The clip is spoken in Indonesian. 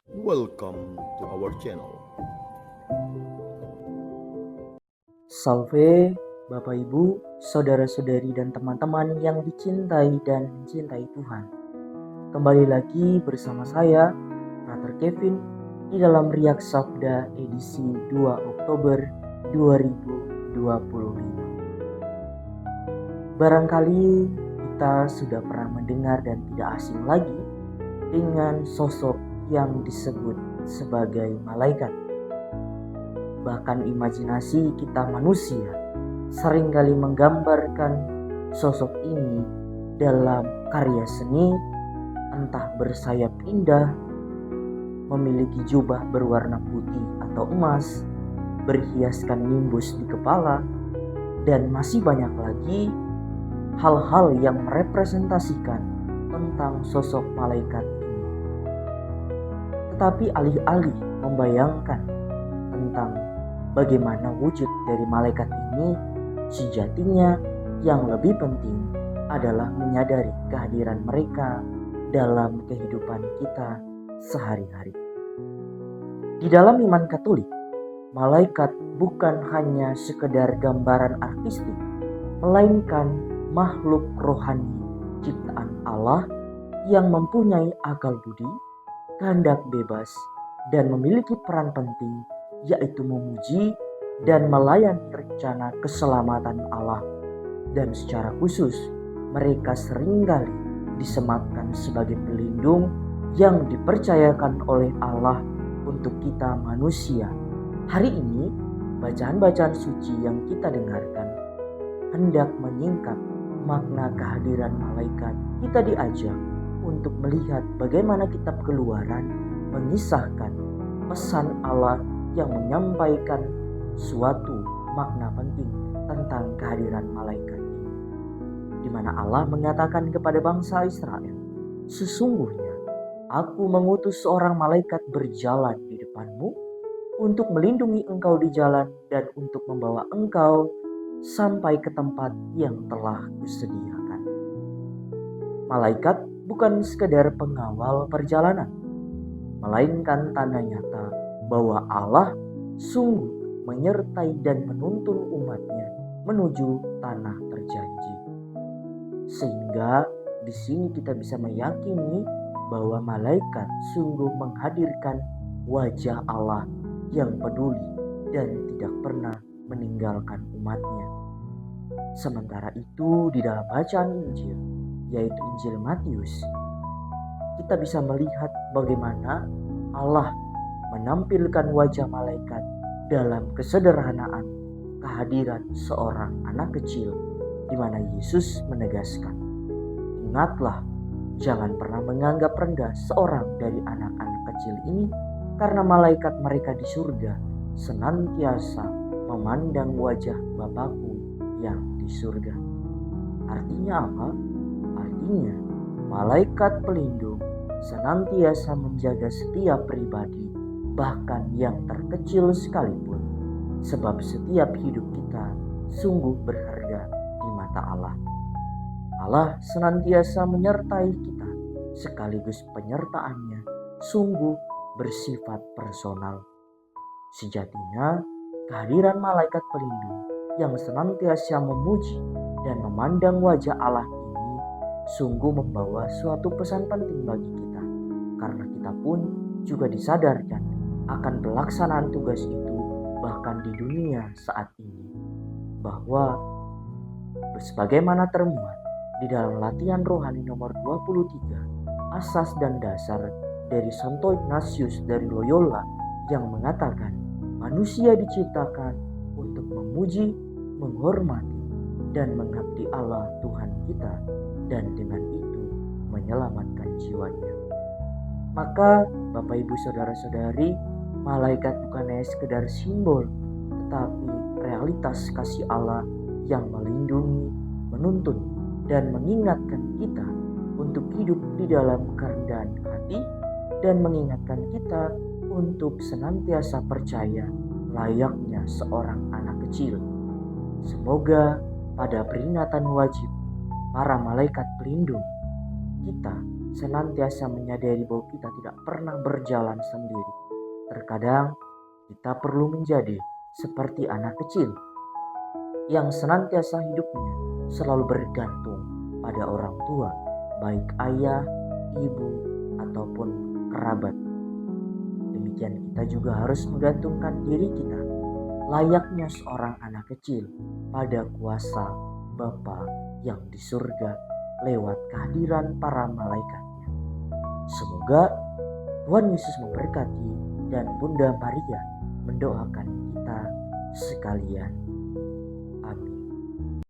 Welcome to our channel. Salve, Bapak Ibu, saudara-saudari dan teman-teman yang dicintai dan mencintai Tuhan. Kembali lagi bersama saya, Frater Kevin, di dalam Riak Sabda edisi 2 Oktober 2025. Barangkali kita sudah pernah mendengar dan tidak asing lagi dengan sosok yang disebut sebagai malaikat. Bahkan imajinasi kita manusia seringkali menggambarkan sosok ini dalam karya seni, entah bersayap indah, memiliki jubah berwarna putih atau emas, berhiaskan nimbus di kepala, dan masih banyak lagi hal-hal yang merepresentasikan tentang sosok malaikat ini. Tetapi alih-alih membayangkan tentang bagaimana wujud dari malaikat ini, sejatinya yang lebih penting adalah menyadari kehadiran mereka dalam kehidupan kita sehari-hari. Di dalam iman Katolik, malaikat bukan hanya sekedar gambaran artistik, melainkan makhluk rohani ciptaan Allah yang mempunyai akal budi, kehendak bebas, dan memiliki peran penting, yaitu memuji dan melayani rencana keselamatan Allah. Dan secara khusus, mereka seringkali disematkan sebagai pelindung yang dipercayakan oleh Allah untuk kita manusia. Hari ini, bacaan-bacaan suci yang kita dengarkan hendak menyingkap makna kehadiran malaikat. Kita diajak untuk melihat bagaimana kitab Keluaran mengisahkan pesan Allah yang menyampaikan suatu makna penting tentang kehadiran malaikat ini, di mana Allah mengatakan kepada bangsa Israel, "Sesungguhnya aku mengutus seorang malaikat berjalan di depanmu untuk melindungi engkau di jalan dan untuk membawa engkau sampai ke tempat yang telah kusediakan." Malaikat bukan sekedar pengawal perjalanan, melainkan tanda nyata bahwa Allah sungguh menyertai dan menuntun umatnya menuju tanah terjanji. Sehingga di sini kita bisa meyakini bahwa malaikat sungguh menghadirkan wajah Allah yang peduli dan tidak pernah meninggalkan umatnya. Sementara itu di dalam bacaan Injil, yaitu Injil Matius, kita bisa melihat bagaimana Allah menampilkan wajah malaikat dalam kesederhanaan kehadiran seorang anak kecil, di mana Yesus menegaskan, "Ingatlah, jangan pernah menganggap rendah seorang dari anak-anak kecil ini, karena malaikat mereka di surga senantiasa memandang wajah Bapakku yang di surga." Artinya apa? Artinya malaikat pelindung senantiasa menjaga setiap pribadi, bahkan yang terkecil sekalipun, sebab setiap hidup kita sungguh berharga di mata Allah. Allah senantiasa menyertai kita, sekaligus penyertaannya sungguh bersifat personal. Sejatinya kehadiran malaikat pelindung yang senantiasa memuji dan memandang wajah Allah ini sungguh membawa suatu pesan penting bagi kita, karena kita pun juga disadarkan akan pelaksanaan tugas itu bahkan di dunia saat ini, bahwa sebagaimana termuat di dalam latihan rohani nomor 23, asas dan dasar dari Santo Ignatius dari Loyola, yang mengatakan manusia diciptakan untuk memuji, menghormati, dan mengabdi Allah Tuhan kita, dan dengan itu menyelamatkan jiwanya. Maka Bapak Ibu Saudara-saudari, malaikat bukannya sekedar simbol, tetapi realitas kasih Allah yang melindungi, menuntun, dan mengingatkan kita untuk hidup di dalam kerendahan hati, dan mengingatkan kita untuk senantiasa percaya layaknya seorang anak kecil. Semoga pada peringatan wajib para malaikat pelindung, kita senantiasa menyadari bahwa kita tidak pernah berjalan sendiri. Terkadang kita perlu menjadi seperti anak kecil yang senantiasa hidupnya selalu bergantung pada orang tua, baik ayah, ibu, ataupun kerabat. Demikian kita juga harus menggantungkan diri kita layaknya seorang anak kecil pada kuasa Bapa yang di surga lewat kehadiran para malaikatnya. Semoga Tuhan Yesus memberkati dan Bunda Maria mendoakan kita sekalian.